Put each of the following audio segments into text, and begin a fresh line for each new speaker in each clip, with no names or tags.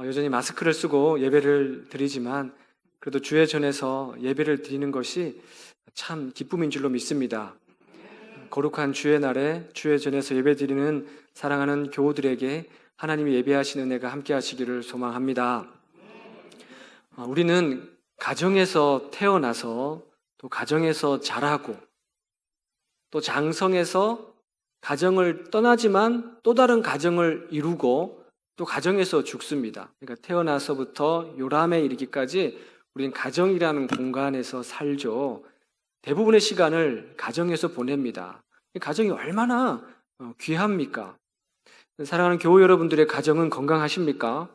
여전히 마스크를 쓰고 예배를 드리지만 그래도 주의 전에서 예배를 드리는 것이 참 기쁨인 줄로 믿습니다. 거룩한 주의 날에 주의 전에서 예배 드리는 사랑하는 교우들에게 하나님이 예배하시는 은혜가 함께 하시기를 소망합니다. 우리는 가정에서 태어나서 또 가정에서 자라고 또 장성해서 가정을 떠나지만 또 다른 가정을 이루고 또 가정에서 죽습니다. 그러니까 태어나서부터 요람에 이르기까지 우리는 가정이라는 공간에서 살죠. 대부분의 시간을 가정에서 보냅니다. 가정이 얼마나 귀합니까? 사랑하는 교우 여러분들의 가정은 건강하십니까?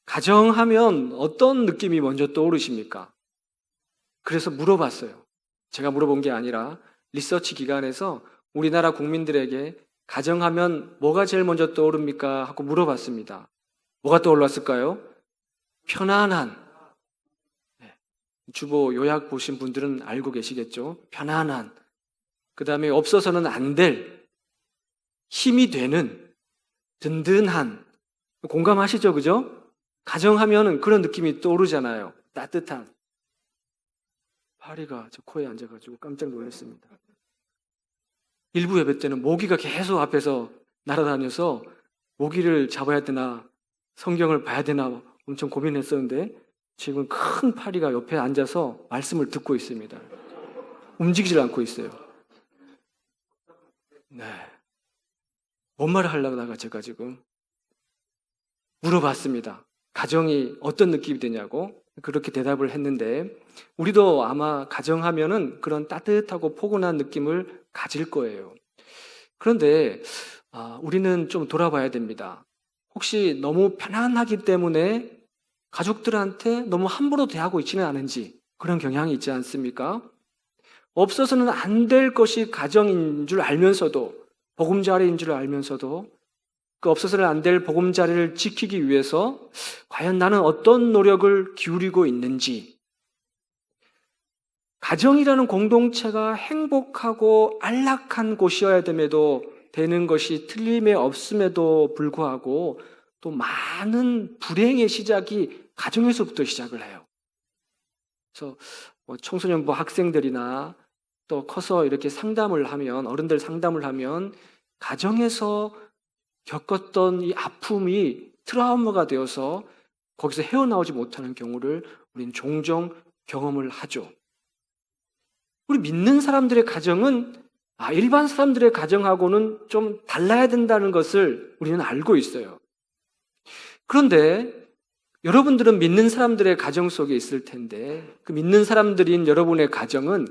가정하면 어떤 느낌이 먼저 떠오르십니까? 그래서 물어봤어요. 제가 물어본 게 아니라 리서치 기관에서 우리나라 국민들에게 가정하면 뭐가 제일 먼저 떠오릅니까? 하고 물어봤습니다. 뭐가 떠올랐을까요? 편안한. 주보 요약 보신 분들은 알고 계시겠죠? 편안한. 그 다음에 없어서는 안 될, 힘이 되는, 든든한. 공감하시죠? 그죠? 가정하면 그런 느낌이 떠오르잖아요. 따뜻한. 파리가 저 코에 앉아가지고 깜짝 놀랐습니다. 일부 예배 때는 모기가 계속 앞에서 날아다녀서 모기를 잡아야 되나 성경을 봐야 되나 엄청 고민했었는데 지금 큰 파리가 옆에 앉아서 말씀을 듣고 있습니다. 움직이질 않고 있어요. 네. 뭔 말을 하려다가 제가 지금 물어봤습니다. 가정이 어떤 느낌이 되냐고 그렇게 대답을 했는데 우리도 아마 가정하면은 그런 따뜻하고 포근한 느낌을 가질 거예요. 그런데 우리는 좀 돌아봐야 됩니다. 혹시 너무 편안하기 때문에 가족들한테 너무 함부로 대하고 있지는 않은지 그런 경향이 있지 않습니까? 없어서는 안 될 것이 가정인 줄 알면서도 보금자리인 줄 알면서도 그 없어서는 안 될 보금자리를 지키기 위해서 과연 나는 어떤 노력을 기울이고 있는지 가정이라는 공동체가 행복하고 안락한 곳이어야 됨에도 되는 것이 틀림이 없음에도 불구하고 또 많은 불행의 시작이 가정에서부터 시작을 해요. 그래서 청소년부 학생들이나 또 커서 이렇게 상담을 하면 어른들 상담을 하면 가정에서 겪었던 이 아픔이 트라우마가 되어서 거기서 헤어나오지 못하는 경우를 우리는 종종 경험을 하죠. 우리 믿는 사람들의 가정은 일반 사람들의 가정하고는 좀 달라야 된다는 것을 우리는 알고 있어요. 그런데 여러분들은 믿는 사람들의 가정 속에 있을 텐데 그 믿는 사람들인 여러분의 가정은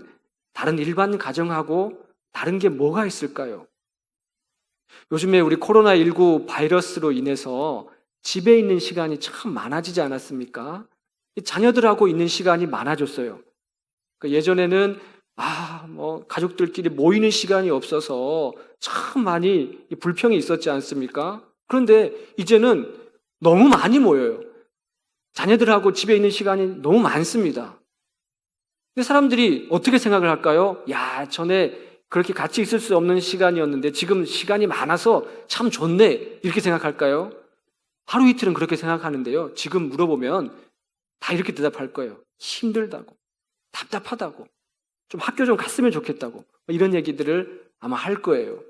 다른 일반 가정하고 다른 게 뭐가 있을까요? 요즘에 우리 코로나19 바이러스로 인해서 집에 있는 시간이 참 많아지지 않았습니까? 자녀들하고 있는 시간이 많아졌어요. 예전에는 가족들끼리 모이는 시간이 없어서 참 많이 불평이 있었지 않습니까? 그런데 이제는 너무 많이 모여요. 자녀들하고 집에 있는 시간이 너무 많습니다. 근데 사람들이 어떻게 생각을 할까요? 전에 그렇게 같이 있을 수 없는 시간이었는데 지금 시간이 많아서 참 좋네 이렇게 생각할까요? 하루 이틀은 그렇게 생각하는데요. 지금 물어보면 다 이렇게 대답할 거예요. 힘들다고, 답답하다고, 좀 학교 좀 갔으면 좋겠다고 이런 얘기들을 아마 할 거예요.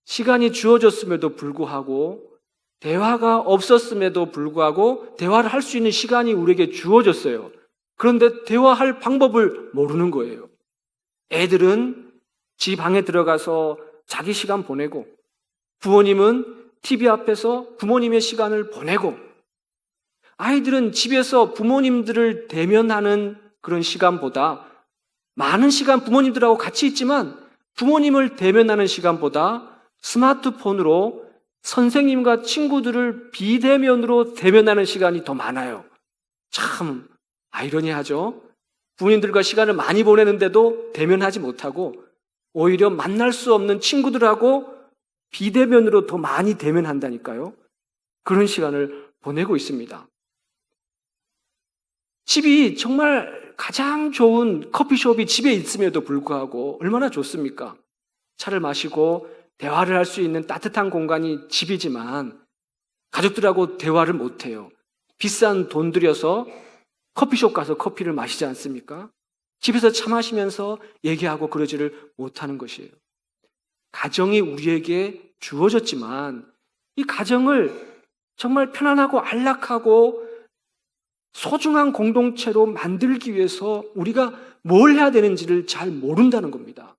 시간이 주어졌음에도 불구하고 대화가 없었음에도 불구하고 대화를 할 수 있는 시간이 우리에게 주어졌어요. 그런데 대화할 방법을 모르는 거예요. 애들은 지 방에 들어가서 자기 시간 보내고 부모님은 TV 앞에서 부모님의 시간을 보내고 아이들은 집에서 부모님들을 대면하는 그런 시간보다 많은 시간 부모님들하고 같이 있지만 부모님을 대면하는 시간보다 스마트폰으로 선생님과 친구들을 비대면으로 대면하는 시간이 더 많아요. 참 아이러니하죠? 부모님들과 시간을 많이 보내는데도 대면하지 못하고 오히려 만날 수 없는 친구들하고 비대면으로 더 많이 대면한다니까요. 그런 시간을 보내고 있습니다. 집이 정말 가장 좋은 커피숍이 집에 있음에도 불구하고 얼마나 좋습니까? 차를 마시고 대화를 할 수 있는 따뜻한 공간이 집이지만 가족들하고 대화를 못해요. 비싼 돈 들여서 커피숍 가서 커피를 마시지 않습니까? 집에서 차 마시면서 얘기하고 그러지를 못하는 것이에요. 가정이 우리에게 주어졌지만 이 가정을 정말 편안하고 안락하고 소중한 공동체로 만들기 위해서 우리가 뭘 해야 되는지를 잘 모른다는 겁니다.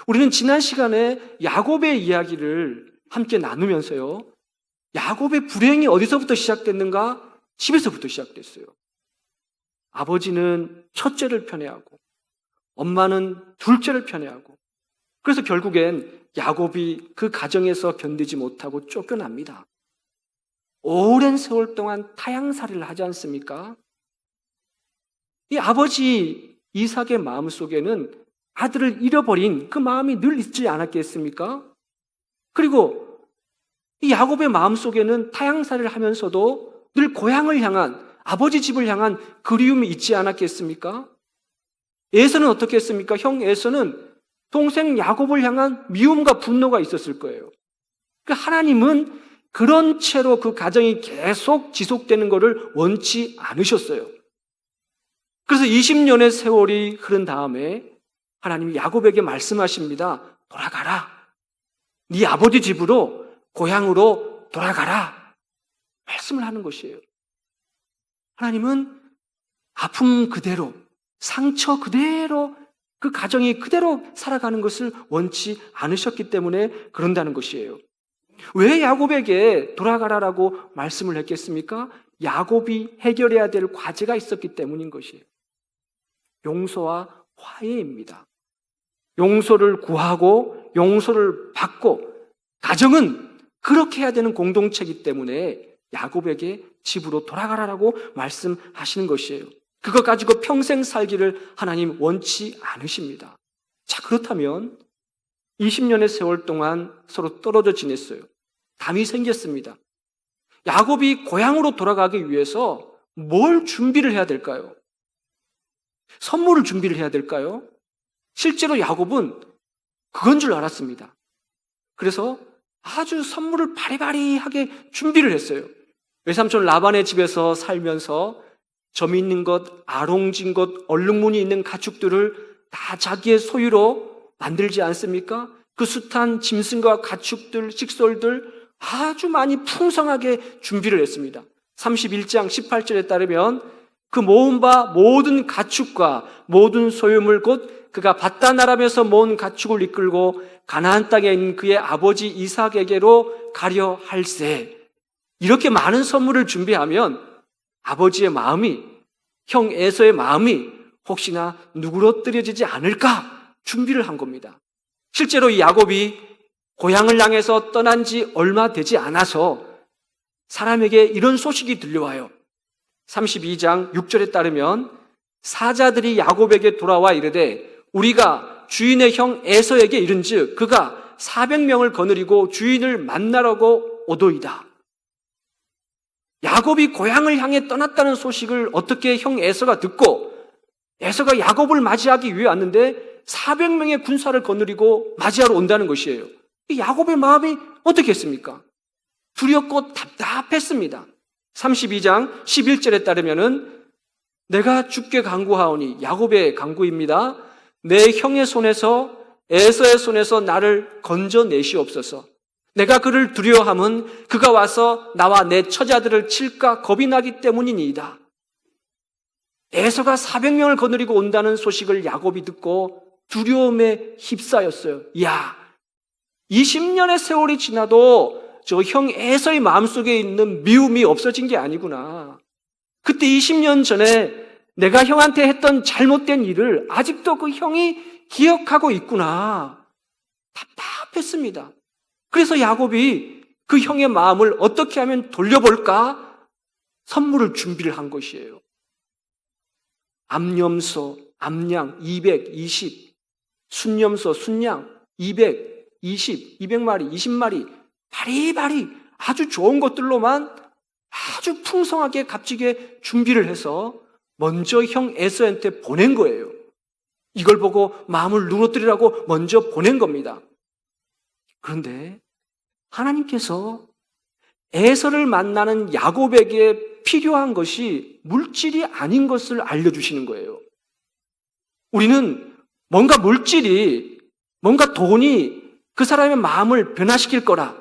우리는 지난 시간에 야곱의 이야기를 함께 나누면서요, 야곱의 불행이 어디서부터 시작됐는가? 집에서부터 시작됐어요. 아버지는 첫째를 편애하고 엄마는 둘째를 편애하고, 그래서 결국엔 야곱이 그 가정에서 견디지 못하고 쫓겨납니다. 오랜 세월 동안 타향살이를 하지 않습니까? 이 아버지 이삭의 마음속에는 아들을 잃어버린 그 마음이 늘 있지 않았겠습니까? 그리고 이 야곱의 마음속에는 타향살이를 하면서도 늘 고향을 향한, 아버지 집을 향한 그리움이 있지 않았겠습니까? 에서는 어떻게 했습니까? 형 에서는 동생 야곱을 향한 미움과 분노가 있었을 거예요. 그러니까 하나님은 그런 채로 그 가정이 계속 지속되는 것을 원치 않으셨어요. 그래서 20년의 세월이 흐른 다음에 하나님이 야곱에게 말씀하십니다. 돌아가라. 네 아버지 집으로, 고향으로 돌아가라. 말씀을 하는 것이에요. 하나님은 아픔 그대로, 상처 그대로, 그 가정이 그대로 살아가는 것을 원치 않으셨기 때문에 그런다는 것이에요. 왜 야곱에게 돌아가라라고 말씀을 했겠습니까? 야곱이 해결해야 될 과제가 있었기 때문인 것이에요. 용서와 화해입니다. 용서를 구하고 용서를 받고, 가정은 그렇게 해야 되는 공동체이기 때문에 야곱에게 집으로 돌아가라라고 말씀하시는 것이에요. 그거 가지고 평생 살기를 하나님 원치 않으십니다. 자, 그렇다면 20년의 세월 동안 서로 떨어져 지냈어요. 담이 생겼습니다. 야곱이 고향으로 돌아가기 위해서 뭘 준비를 해야 될까요? 선물을 준비를 해야 될까요? 실제로 야곱은 그건 줄 알았습니다. 그래서 아주 선물을 바리바리하게 준비를 했어요. 외삼촌 라반의 집에서 살면서 점 있는 것, 아롱진 것, 얼룩무늬 있는 가축들을 다 자기의 소유로 만들지 않습니까? 그 숱한 짐승과 가축들, 식솔들 아주 많이 풍성하게 준비를 했습니다. 31장 18절에 따르면 그 모은 바 모든 가축과 모든 소유물 곧 그가 밧단아람에서 모은 가축을 이끌고 가나안 땅에 있는 그의 아버지 이삭에게로 가려 할세. 이렇게 많은 선물을 준비하면 아버지의 마음이, 형 에서의 마음이 혹시나 누그러뜨려지지 않을까 준비를 한 겁니다. 실제로 이 야곱이 고향을 향해서 떠난 지 얼마 되지 않아서 사람에게 이런 소식이 들려와요. 32장 6절에 따르면 사자들이 야곱에게 돌아와 이르되 우리가 주인의 형 에서에게 이른즉 그가 400명을 거느리고 주인을 만나려고 오도이다. 야곱이 고향을 향해 떠났다는 소식을 어떻게 형 에서가 듣고, 에서가 야곱을 맞이하기 위해 왔는데 400명의 군사를 거느리고 맞이하러 온다는 것이에요. 야곱의 마음이 어떻게 했습니까? 두렵고 답답했습니다. 32장 11절에 따르면은 내가 주께 간구하오니, 야곱의 간구입니다. 내 형의 손에서, 에서의 손에서 나를 건져내시옵소서. 내가 그를 두려워함은 그가 와서 나와 내 처자들을 칠까 겁이 나기 때문이니이다. 에서가 400명을 거느리고 온다는 소식을 야곱이 듣고 두려움에 휩싸였어요. 이야, 20년의 세월이 지나도 저 형 에서의 마음속에 있는 미움이 없어진 게 아니구나. 그때 20년 전에 내가 형한테 했던 잘못된 일을 아직도 그 형이 기억하고 있구나. 답답했습니다. 그래서 야곱이 그 형의 마음을 어떻게 하면 돌려볼까? 선물을 준비를 한 것이에요. 암염소, 암양 220, 순염소, 순양 220, 200마리, 20마리 바리바리 아주 좋은 것들로만 아주 풍성하게 값지게 준비를 해서 먼저 형 에서한테 보낸 거예요. 이걸 보고 마음을 누그러뜨리라고 먼저 보낸 겁니다. 그런데 하나님께서 에서를 만나는 야곱에게 필요한 것이 물질이 아닌 것을 알려주시는 거예요. 우리는 뭔가 물질이, 뭔가 돈이 그 사람의 마음을 변화시킬 거라,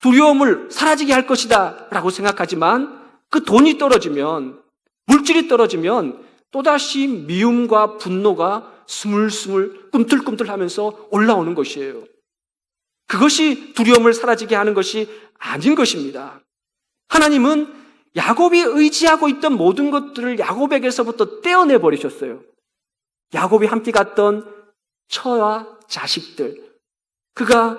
두려움을 사라지게 할 것이다 라고 생각하지만, 그 돈이 떨어지면, 물질이 떨어지면 또다시 미움과 분노가 스물스물 꿈틀꿈틀 하면서 올라오는 것이에요. 그것이 두려움을 사라지게 하는 것이 아닌 것입니다. 하나님은 야곱이 의지하고 있던 모든 것들을 야곱에게서부터 떼어내 버리셨어요. 야곱이 함께 갔던 처와 자식들, 그가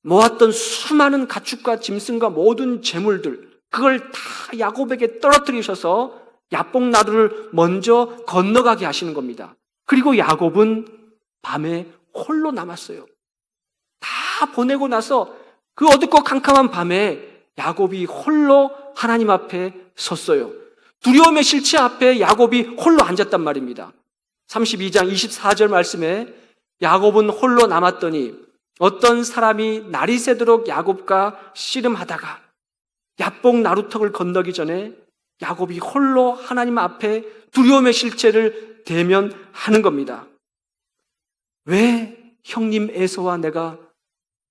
모았던 수많은 가축과 짐승과 모든 재물들, 그걸 다 야곱에게 떨어뜨리셔서 야복나루를 먼저 건너가게 하시는 겁니다. 그리고 야곱은 밤에 홀로 남았어요. 다 보내고 나서 그 어둡고 캄캄한 밤에 야곱이 홀로 하나님 앞에 섰어요. 두려움의 실체 앞에 야곱이 홀로 앉았단 말입니다. 32장 24절 말씀에 야곱은 홀로 남았더니 어떤 사람이 날이 새도록 야곱과 씨름하다가 야복 나루턱을 건너기 전에 야곱이 홀로 하나님 앞에 두려움의 실체를 대면하는 겁니다. 왜 형님 에서와 내가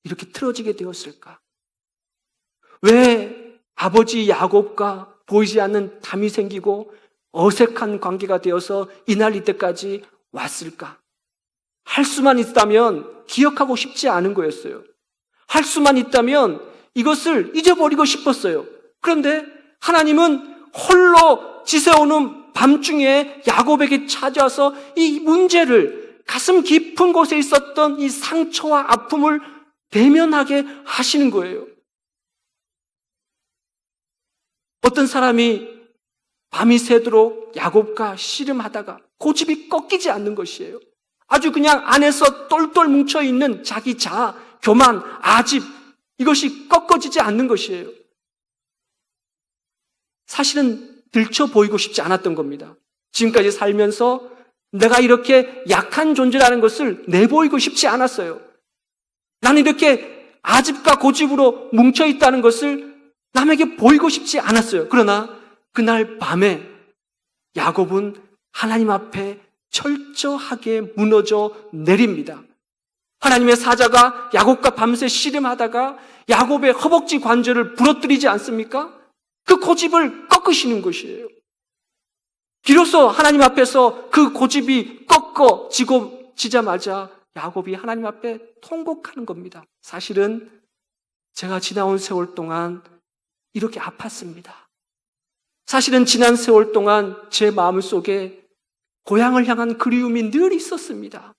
이렇게 틀어지게 되었을까? 왜 아버지 야곱과 보이지 않는 담이 생기고 어색한 관계가 되어서 이날 이때까지 왔을까? 할 수만 있다면 기억하고 싶지 않은 거였어요. 할 수만 있다면 이것을 잊어버리고 싶었어요. 그런데 하나님은 홀로 지새우는 밤중에 야곱에게 찾아와서 이 문제를, 가슴 깊은 곳에 있었던 이 상처와 아픔을 대면하게 하시는 거예요. 어떤 사람이 밤이 새도록 야곱과 씨름하다가 고집이 꺾이지 않는 것이에요. 아주 그냥 안에서 똘똘 뭉쳐있는 자기 자아, 교만, 아집, 이것이 꺾어지지 않는 것이에요. 사실은 들춰 보이고 싶지 않았던 겁니다. 지금까지 살면서 내가 이렇게 약한 존재라는 것을 내보이고 싶지 않았어요. 나는 이렇게 아집과 고집으로 뭉쳐있다는 것을 남에게 보이고 싶지 않았어요. 그러나 그날 밤에 야곱은 하나님 앞에 철저하게 무너져 내립니다. 하나님의 사자가 야곱과 밤새 씨름하다가 야곱의 허벅지 관절을 부러뜨리지 않습니까? 그 고집을 꺾으시는 것이에요. 비로소 하나님 앞에서 그 고집이 꺾어지자마자 야곱이 하나님 앞에 통곡하는 겁니다. 사실은 제가 지나온 세월 동안 이렇게 아팠습니다. 사실은 지난 세월 동안 제 마음속에 고향을 향한 그리움이 늘 있었습니다.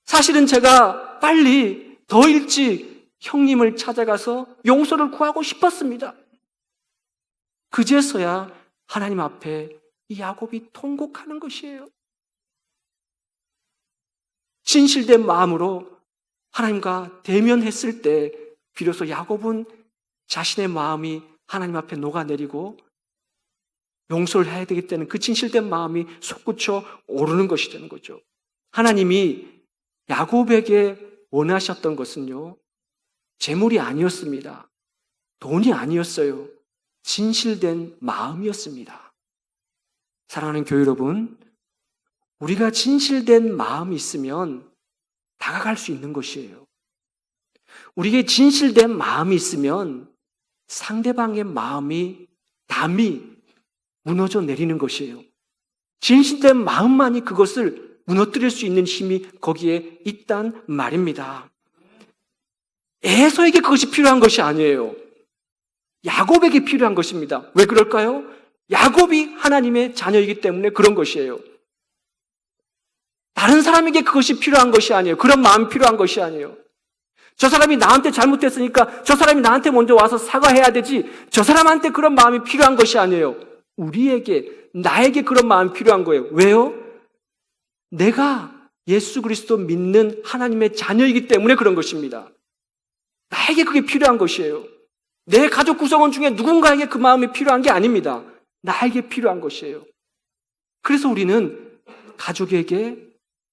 사실은 제가 빨리 더 일찍 형님을 찾아가서 용서를 구하고 싶었습니다. 그제서야 하나님 앞에 이 야곱이 통곡하는 것이에요. 진실된 마음으로 하나님과 대면했을 때 비로소 야곱은 자신의 마음이 하나님 앞에 녹아내리고 용서를 해야 되겠다는 그 진실된 마음이 솟구쳐 오르는 것이 되는 거죠. 하나님이 야곱에게 원하셨던 것은요, 재물이 아니었습니다. 돈이 아니었어요. 진실된 마음이었습니다. 사랑하는 교회 여러분, 우리가 진실된 마음이 있으면 다가갈 수 있는 것이에요. 우리에게 진실된 마음이 있으면 상대방의 담이 무너져 내리는 것이에요. 진실된 마음만이 그것을 무너뜨릴 수 있는 힘이 거기에 있단 말입니다. 에서에게 그것이 필요한 것이 아니에요. 야곱에게 필요한 것입니다. 왜 그럴까요? 야곱이 하나님의 자녀이기 때문에 그런 것이에요. 다른 사람에게 그것이 필요한 것이 아니에요. 그런 마음이 필요한 것이 아니에요. 저 사람이 나한테 잘못했으니까 저 사람이 나한테 먼저 와서 사과해야 되지, 저 사람한테 그런 마음이 필요한 것이 아니에요. 나에게 그런 마음이 필요한 거예요. 왜요? 내가 예수 그리스도 믿는 하나님의 자녀이기 때문에 그런 것입니다. 나에게 그게 필요한 것이에요. 내 가족 구성원 중에 누군가에게 그 마음이 필요한 게 아닙니다. 나에게 필요한 것이에요. 그래서 우리는 가족에게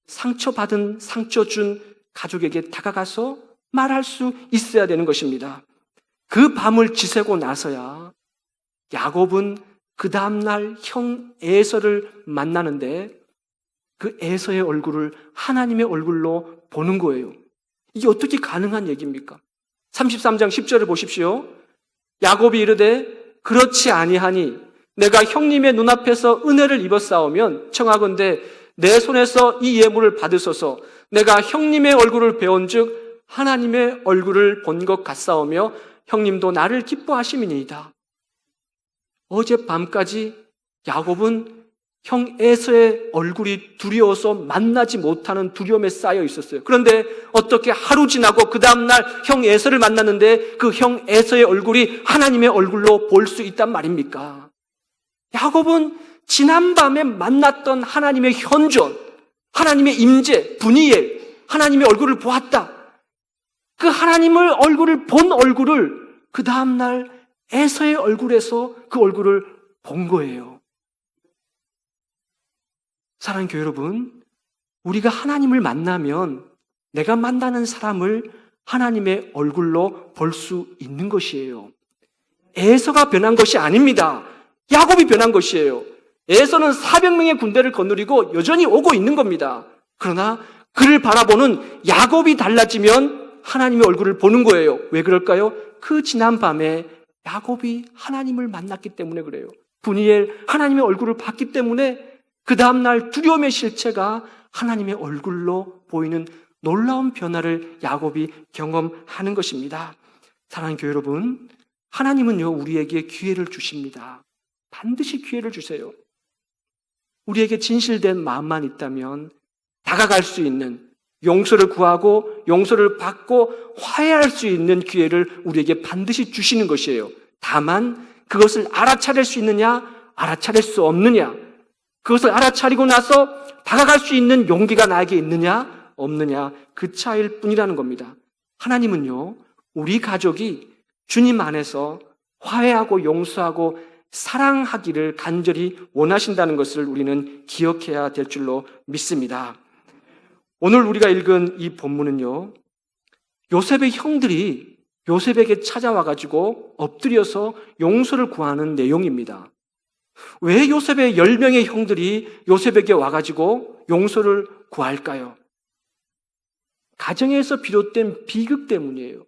상처 준 가족에게 다가가서 말할 수 있어야 되는 것입니다. 그 밤을 지새고 나서야 야곱은 그 다음날 형 에서를 만나는데 그 에서의 얼굴을 하나님의 얼굴로 보는 거예요. 이게 어떻게 가능한 얘기입니까? 33장 10절을 보십시오. 야곱이 이르되 그렇지 아니하니 내가 형님의 눈앞에서 은혜를 입었사오면 청하건대 내 손에서 이 예물을 받으소서. 내가 형님의 얼굴을 배운즉 하나님의 얼굴을 본 것 같사오며 형님도 나를 기뻐하심이니이다. 어젯밤까지 야곱은 형 에서의 얼굴이 두려워서 만나지 못하는 두려움에 쌓여 있었어요. 그런데 어떻게 하루 지나고 그 다음날 형 에서를 만났는데 그 형 에서의 얼굴이 하나님의 얼굴로 볼 수 있단 말입니까? 야곱은 지난밤에 만났던 하나님의 현존, 하나님의 임재, 분이엘, 하나님의 얼굴을 보았다. 그 하나님의 얼굴을 본 얼굴을 그 다음날 에서의 얼굴에서 그 얼굴을 본 거예요. 사랑하는 교회 여러분, 우리가 하나님을 만나면 내가 만나는 사람을 하나님의 얼굴로 볼 수 있는 것이에요. 에서가 변한 것이 아닙니다. 야곱이 변한 것이에요. 에서는 400명의 군대를 거느리고 여전히 오고 있는 겁니다. 그러나 그를 바라보는 야곱이 달라지면 하나님의 얼굴을 보는 거예요. 왜 그럴까요? 그 지난 밤에 야곱이 하나님을 만났기 때문에 그래요. 분이엘 하나님의 얼굴을 봤기 때문에 그 다음날 두려움의 실체가 하나님의 얼굴로 보이는 놀라운 변화를 야곱이 경험하는 것입니다. 사랑하는 교회 여러분, 하나님은요 우리에게 기회를 주십니다. 반드시 기회를 주세요. 우리에게 진실된 마음만 있다면 다가갈 수 있는, 용서를 구하고 용서를 받고 화해할 수 있는 기회를 우리에게 반드시 주시는 것이에요. 다만 그것을 알아차릴 수 있느냐, 알아차릴 수 없느냐, 그것을 알아차리고 나서 다가갈 수 있는 용기가 나에게 있느냐, 없느냐, 그 차이일 뿐이라는 겁니다. 하나님은요, 우리 가족이 주님 안에서 화해하고 용서하고 사랑하기를 간절히 원하신다는 것을 우리는 기억해야 될 줄로 믿습니다. 오늘 우리가 읽은 이 본문은요, 요셉의 형들이 요셉에게 찾아와가지고 엎드려서 용서를 구하는 내용입니다. 왜 요셉의 10명의 형들이 요셉에게 와가지고 용서를 구할까요? 가정에서 비롯된 비극 때문이에요.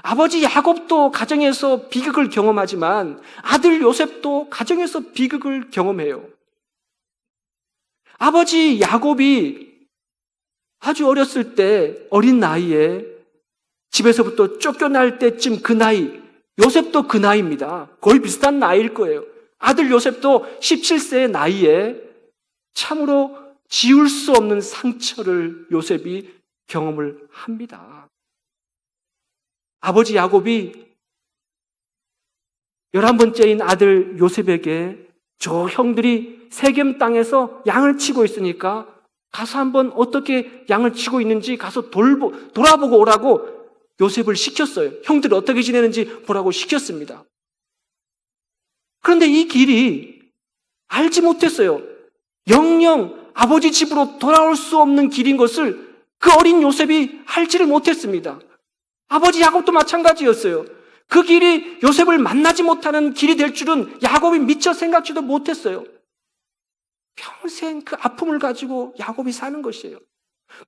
아버지 야곱도 가정에서 비극을 경험하지만 아들 요셉도 가정에서 비극을 경험해요. 아버지 야곱이 아주 어렸을 때, 어린 나이에 집에서부터 쫓겨날 때쯤 그 나이, 요셉도 그 나이입니다. 거의 비슷한 나이일 거예요. 아들 요셉도 17세의 나이에 참으로 지울 수 없는 상처를 요셉이 경험을 합니다. 아버지 야곱이 11번째인 아들 요셉에게 저 형들이 세겜 땅에서 양을 치고 있으니까 가서 한번 어떻게 양을 치고 있는지 가서 돌아보고 오라고 요셉을 시켰어요. 형들이 어떻게 지내는지 보라고 시켰습니다. 그런데 이 길이 알지 못했어요. 영영 아버지 집으로 돌아올 수 없는 길인 것을 그 어린 요셉이 알지를 못했습니다. 아버지 야곱도 마찬가지였어요. 그 길이 요셉을 만나지 못하는 길이 될 줄은 야곱이 미처 생각지도 못했어요. 평생 그 아픔을 가지고 야곱이 사는 것이에요.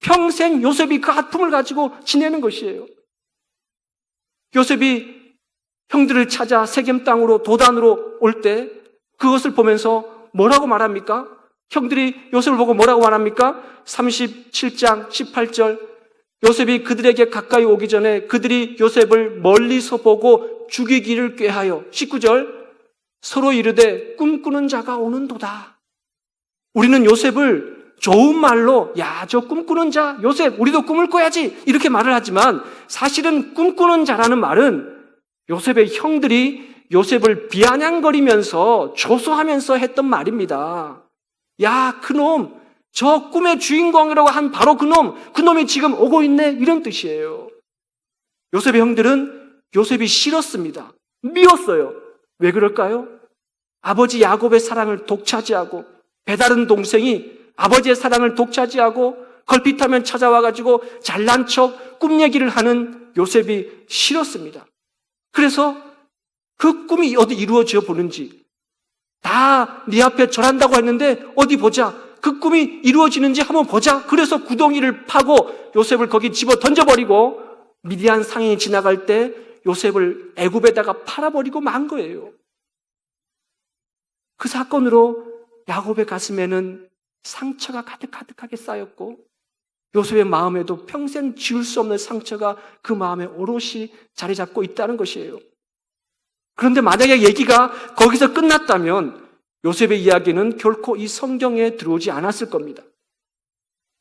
평생 요셉이 그 아픔을 가지고 지내는 것이에요. 요셉이 형들을 찾아 세겜 땅으로 도단으로 올 때 그것을 보면서 뭐라고 말합니까? 형들이 요셉을 보고 뭐라고 말합니까? 37장 18절 요셉이 그들에게 가까이 오기 전에 그들이 요셉을 멀리서 보고 죽이기를 꾀하여 19절 서로 이르되 꿈꾸는 자가 오는도다. 우리는 요셉을 좋은 말로 야, 저 꿈꾸는 자 요셉 우리도 꿈을 꿔야지 이렇게 말을 하지만 사실은 꿈꾸는 자라는 말은 요셉의 형들이 요셉을 비아냥거리면서 조소하면서 했던 말입니다. 야, 그놈 저 꿈의 주인공이라고 한 바로 그놈이 지금 오고 있네 이런 뜻이에요. 요셉의 형들은 요셉이 싫었습니다. 미웠어요. 왜 그럴까요? 아버지 야곱의 사랑을 독차지하고 배다른 동생이 아버지의 사랑을 독차지하고 걸핏하면 찾아와가지고 잘난 척 꿈 얘기를 하는 요셉이 싫었습니다. 그래서 그 꿈이 어디 이루어져 보는지, 다 네 앞에 절한다고 했는데 어디 보자, 그 꿈이 이루어지는지 한번 보자. 그래서 구덩이를 파고 요셉을 거기 집어 던져버리고 미디안 상인이 지나갈 때 요셉을 애굽에다가 팔아버리고 만 거예요. 그 사건으로 야곱의 가슴에는 상처가 가득가득하게 쌓였고 요셉의 마음에도 평생 지울 수 없는 상처가 그 마음에 오롯이 자리 잡고 있다는 것이에요. 그런데 만약에 얘기가 거기서 끝났다면 요셉의 이야기는 결코 이 성경에 들어오지 않았을 겁니다.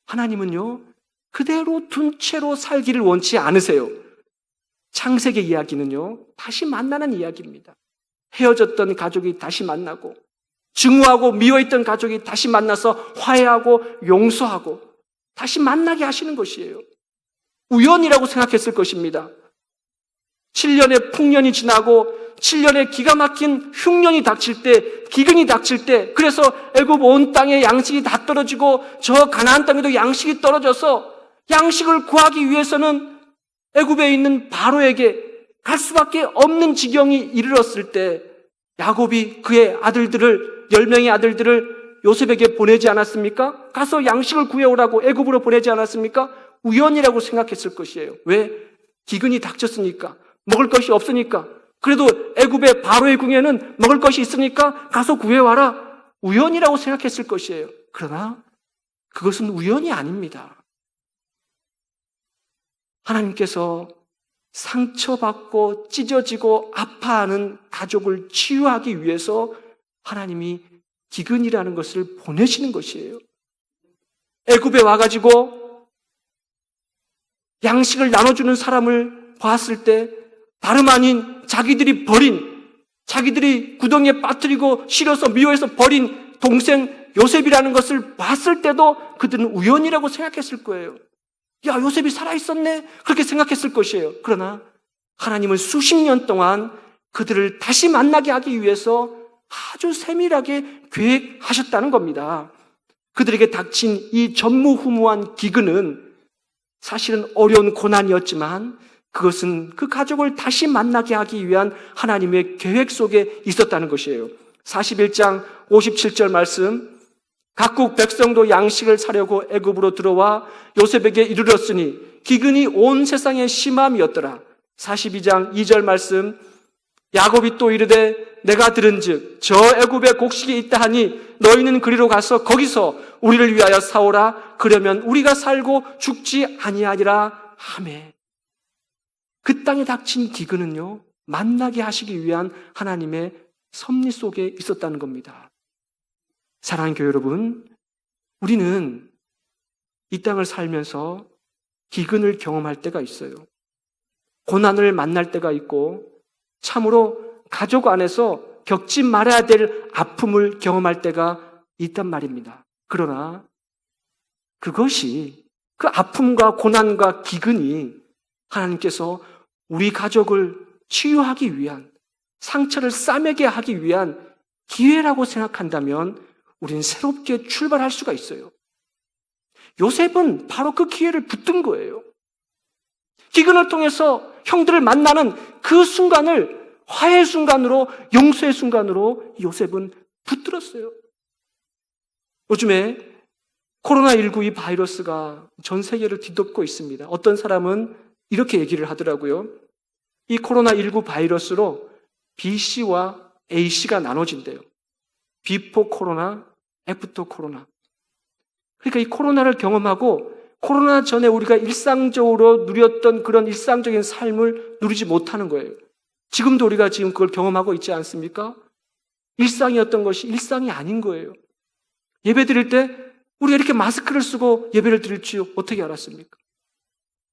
하나님은요, 그대로 둔 채로 살기를 원치 않으세요. 창세기 이야기는요, 다시 만나는 이야기입니다. 헤어졌던 가족이 다시 만나고, 증오하고 미워했던 가족이 다시 만나서 화해하고 용서하고 다시 만나게 하시는 것이에요. 우연이라고 생각했을 것입니다. 7년의 풍년이 지나고 7년의 기가 막힌 흉년이 닥칠 때, 기근이 닥칠 때, 그래서 애굽 온 땅에 양식이 다 떨어지고 저 가나안 땅에도 양식이 떨어져서 양식을 구하기 위해서는 애굽에 있는 바로에게 갈 수밖에 없는 지경이 이르렀을 때 야곱이 그의 아들들을, 10명의 아들들을 요셉에게 보내지 않았습니까? 가서 양식을 구해오라고 애굽으로 보내지 않았습니까? 우연이라고 생각했을 것이에요. 왜? 기근이 닥쳤으니까, 먹을 것이 없으니까. 그래도 애굽의 바로의 궁에는 먹을 것이 있으니까 가서 구해와라. 우연이라고 생각했을 것이에요. 그러나 그것은 우연이 아닙니다. 하나님께서 상처받고 찢어지고 아파하는 가족을 치유하기 위해서 하나님이 기근이라는 것을 보내시는 것이에요. 애굽에 와가지고 양식을 나눠주는 사람을 봤을 때 다름 아닌 자기들이 버린, 자기들이 구덩이에 빠뜨리고 실어서 미워해서 버린 동생 요셉이라는 것을 봤을 때도 그들은 우연이라고 생각했을 거예요. 야, 요셉이 살아있었네? 그렇게 생각했을 것이에요. 그러나 하나님은 수십 년 동안 그들을 다시 만나게 하기 위해서 아주 세밀하게 계획하셨다는 겁니다. 그들에게 닥친 이 전무후무한 기근은 사실은 어려운 고난이었지만 그것은 그 가족을 다시 만나게 하기 위한 하나님의 계획 속에 있었다는 것이에요. 41장 57절 말씀, 각국 백성도 양식을 사려고 애굽으로 들어와 요셉에게 이르렀으니 기근이 온 세상에 심함이었더라. 42장 2절 말씀, 야곱이 또 이르되 내가 들은즉 저 애굽에 곡식이 있다 하니 너희는 그리로 가서 거기서 우리를 위하여 사오라. 그러면 우리가 살고 죽지 아니하리라 하매. 그 땅에 닥친 기근은요, 만나게 하시기 위한 하나님의 섭리 속에 있었다는 겁니다. 사랑하는 교회 여러분, 우리는 이 땅을 살면서 기근을 경험할 때가 있어요. 고난을 만날 때가 있고 참으로 가족 안에서 겪지 말아야 될 아픔을 경험할 때가 있단 말입니다. 그러나 그것이, 그 아픔과 고난과 기근이 하나님께서 우리 가족을 치유하기 위한, 상처를 싸매게 하기 위한 기회라고 생각한다면 우리는 새롭게 출발할 수가 있어요. 요셉은 바로 그 기회를 붙든 거예요. 기근을 통해서 형들을 만나는 그 순간을 화해의 순간으로, 용서의 순간으로 요셉은 붙들었어요. 요즘에 코로나19 이 바이러스가 전 세계를 뒤덮고 있습니다. 어떤 사람은 이렇게 얘기를 하더라고요. 이 코로나19 바이러스로 B씨와 A씨가 나눠진대요. 비포 코로나, 애프터 코로나. 그러니까 이 코로나를 경험하고 코로나 전에 우리가 일상적으로 누렸던 그런 일상적인 삶을 누리지 못하는 거예요. 지금도 우리가 지금 그걸 경험하고 있지 않습니까? 일상이었던 것이 일상이 아닌 거예요. 예배 드릴 때 우리가 이렇게 마스크를 쓰고 예배를 드릴 줄 어떻게 알았습니까?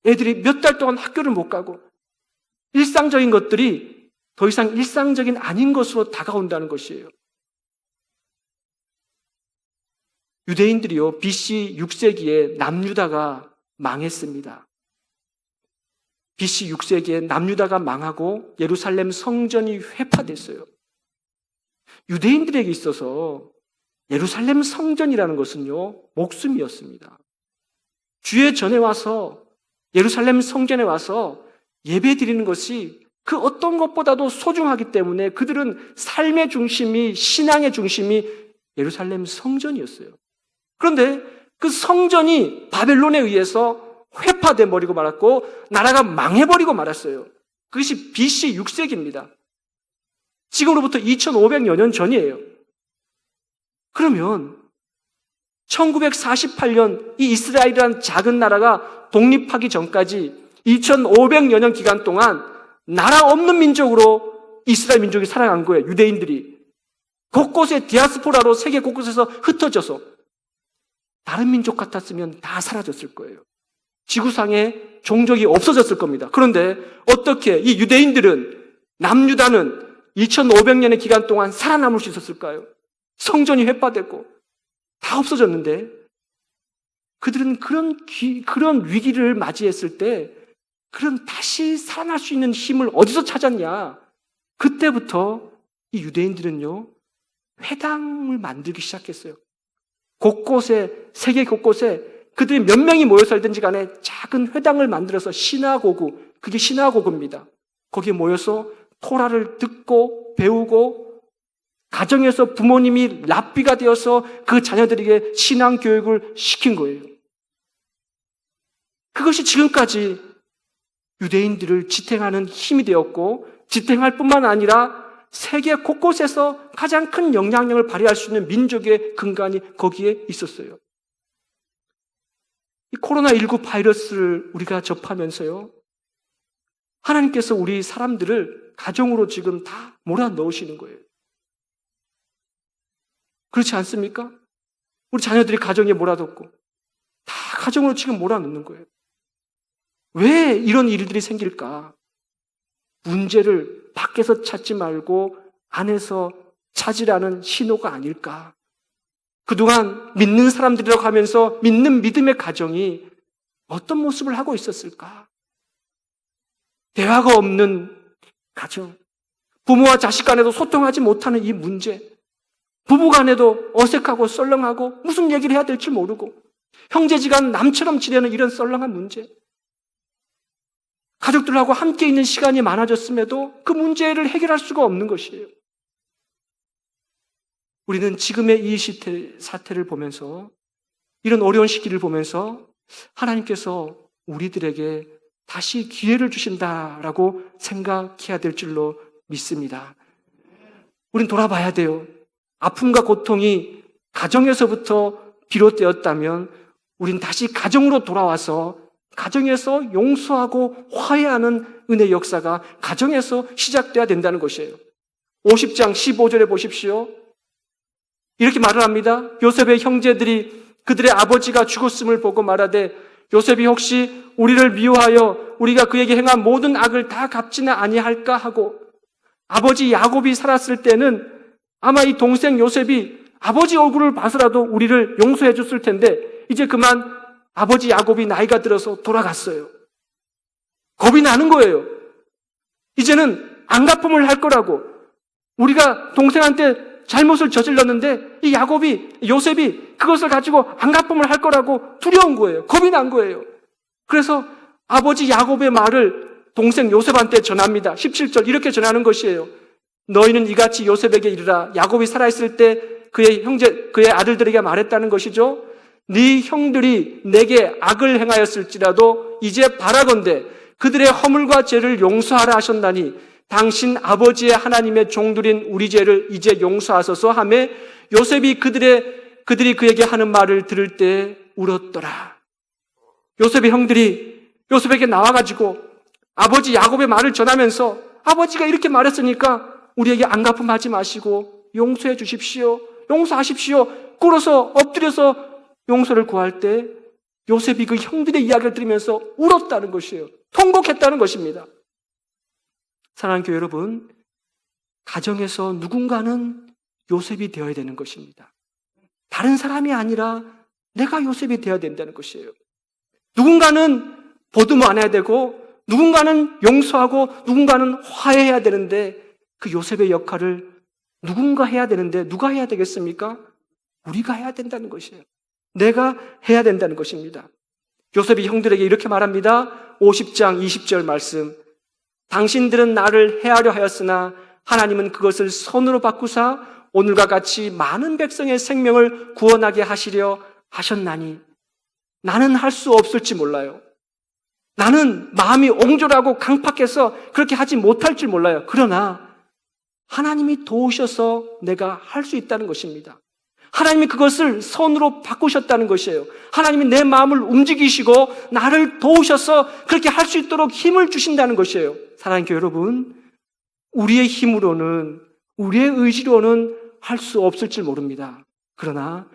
애들이 몇 달 동안 학교를 못 가고 일상적인 것들이 더 이상 일상적인 아닌 것으로 다가온다는 것이에요. 유대인들이요, BC 6세기에 남유다가 망했습니다. BC 6세기에 남유다가 망하고 예루살렘 성전이 회파됐어요. 유대인들에게 있어서 예루살렘 성전이라는 것은요, 목숨이었습니다. 주의 전에 와서 예루살렘 성전에 와서 예배 드리는 것이 그 어떤 것보다도 소중하기 때문에 그들은 삶의 중심이, 신앙의 중심이 예루살렘 성전이었어요. 그런데 그 성전이 바벨론에 의해서 회파돼 버리고 말았고 나라가 망해버리고 말았어요. 그것이 BC 6세기입니다. 지금으로부터 2500여 년 전이에요. 그러면 1948년 이 이스라엘이라는 작은 나라가 독립하기 전까지 2500여 년 기간 동안 나라 없는 민족으로 이스라엘 민족이 살아간 거예요. 유대인들이. 곳곳에 디아스포라로 세계 곳곳에서 흩어져서 다른 민족 같았으면 다 사라졌을 거예요. 지구상에 종족이 없어졌을 겁니다. 그런데 어떻게 이 유대인들은, 남유다는 2500년의 기간 동안 살아남을 수 있었을까요? 성전이 회파되고 다 없어졌는데 그들은 그런 위기를 맞이했을 때 그런 다시 살아날 수 있는 힘을 어디서 찾았냐? 그때부터 이 유대인들은요, 회당을 만들기 시작했어요. 곳곳에, 세계 곳곳에 그들이 몇 명이 모여 살든지 간에 작은 회당을 만들어서 시나고그, 그게 시나고그입니다. 거기에 모여서 토라를 듣고 배우고 가정에서 부모님이 랍비가 되어서 그 자녀들에게 신앙 교육을 시킨 거예요. 그것이 지금까지 유대인들을 지탱하는 힘이 되었고, 지탱할 뿐만 아니라 세계 곳곳에서 가장 큰 영향력을 발휘할 수 있는 민족의 근간이 거기에 있었어요. 이 코로나19 바이러스를 우리가 접하면서요, 하나님께서 우리 사람들을 가정으로 지금 다 몰아넣으시는 거예요. 그렇지 않습니까? 우리 자녀들이 가정에 몰아넣고 다 가정으로 지금 몰아넣는 거예요. 왜 이런 일들이 생길까? 문제를 밖에서 찾지 말고 안에서 찾으라는 신호가 아닐까? 그동안 믿는 사람들이라고 하면서 믿는 믿음의 가정이 어떤 모습을 하고 있었을까? 대화가 없는 가정, 부모와 자식 간에도 소통하지 못하는 이 문제, 부부 간에도 어색하고 썰렁하고 무슨 얘기를 해야 될지 모르고 형제지간 남처럼 지내는 이런 썰렁한 문제, 가족들하고 함께 있는 시간이 많아졌음에도 그 문제를 해결할 수가 없는 것이에요. 우리는 지금의 이 사태를 보면서, 이런 어려운 시기를 보면서 하나님께서 우리들에게 다시 기회를 주신다라고 생각해야 될 줄로 믿습니다. 우린 돌아봐야 돼요. 아픔과 고통이 가정에서부터 비롯되었다면 우린 다시 가정으로 돌아와서 가정에서 용서하고 화해하는 은혜의 역사가 가정에서 시작돼야 된다는 것이에요. 50장 15절에 보십시오. 이렇게 말을 합니다. 요셉의 형제들이 그들의 아버지가 죽었음을 보고 말하되 요셉이 혹시 우리를 미워하여 우리가 그에게 행한 모든 악을 다 갚지는 아니할까 하고, 아버지 야곱이 살았을 때는 아마 이 동생 요셉이 아버지 얼굴을 봐서라도 우리를 용서해 줬을 텐데 이제 그만 아버지 야곱이 나이가 들어서 돌아갔어요. 겁이 나는 거예요. 이제는 안갚음을 할 거라고. 우리가 동생한테 잘못을 저질렀는데 이 요셉이 그것을 가지고 안갚음을 할 거라고 두려운 거예요. 겁이 난 거예요. 그래서 아버지 야곱의 말을 동생 요셉한테 전합니다. 17절 이렇게 전하는 것이에요. 너희는 이같이 요셉에게 이르라. 야곱이 살아있을 때 그의 아들들에게 말했다는 것이죠. 네 형들이 내게 악을 행하였을지라도 이제 바라건대 그들의 허물과 죄를 용서하라 하셨나니 당신 아버지의 하나님의 종들인 우리 죄를 이제 용서하소서 하며 요셉이 그들이 그에게 하는 말을 들을 때 울었더라. 요셉의 형들이 요셉에게 나와가지고 아버지 야곱의 말을 전하면서 아버지가 이렇게 말했으니까 우리에게 안갚음하지 마시고 용서해 주십시오. 용서하십시오. 꿇어서 엎드려서 용서를 구할 때 요셉이 그 형들의 이야기를 들으면서 울었다는 것이에요. 통곡했다는 것입니다. 사랑하는 교회 여러분, 가정에서 누군가는 요셉이 되어야 되는 것입니다. 다른 사람이 아니라 내가 요셉이 되어야 된다는 것이에요. 누군가는 보듬어 안아야 되고 누군가는 용서하고 누군가는 화해해야 되는데 그 요셉의 역할을 누군가 해야 되는데 누가 해야 되겠습니까? 우리가 해야 된다는 것이에요. 내가 해야 된다는 것입니다. 요셉이 형들에게 이렇게 말합니다. 50장 20절 말씀. 당신들은 나를 해하려 하였으나 하나님은 그것을 선으로 바꾸사 오늘과 같이 많은 백성의 생명을 구원하게 하시려 하셨나니 나는 할 수 없을지 몰라요. 나는 마음이 옹졸하고 강팍해서 그렇게 하지 못할 줄 몰라요. 그러나 하나님이 도우셔서 내가 할 수 있다는 것입니다. 하나님이 그것을 선으로 바꾸셨다는 것이에요. 하나님이 내 마음을 움직이시고 나를 도우셔서 그렇게 할 수 있도록 힘을 주신다는 것이에요. 사랑하는 교회 여러분, 우리의 힘으로는, 우리의 의지로는 할 수 없을지 모릅니다. 그러나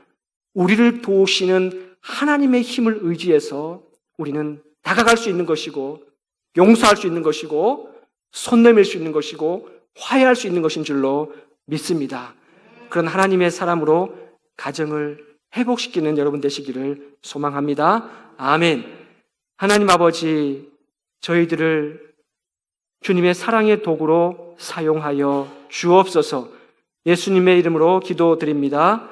우리를 도우시는 하나님의 힘을 의지해서 우리는 다가갈 수 있는 것이고, 용서할 수 있는 것이고, 손 내밀 수 있는 것이고, 화해할 수 있는 것인 줄로 믿습니다. 그런 하나님의 사람으로 가정을 회복시키는 여러분 되시기를 소망합니다. 아멘. 하나님 아버지, 저희들을 주님의 사랑의 도구로 사용하여 주옵소서. 예수님의 이름으로 기도드립니다.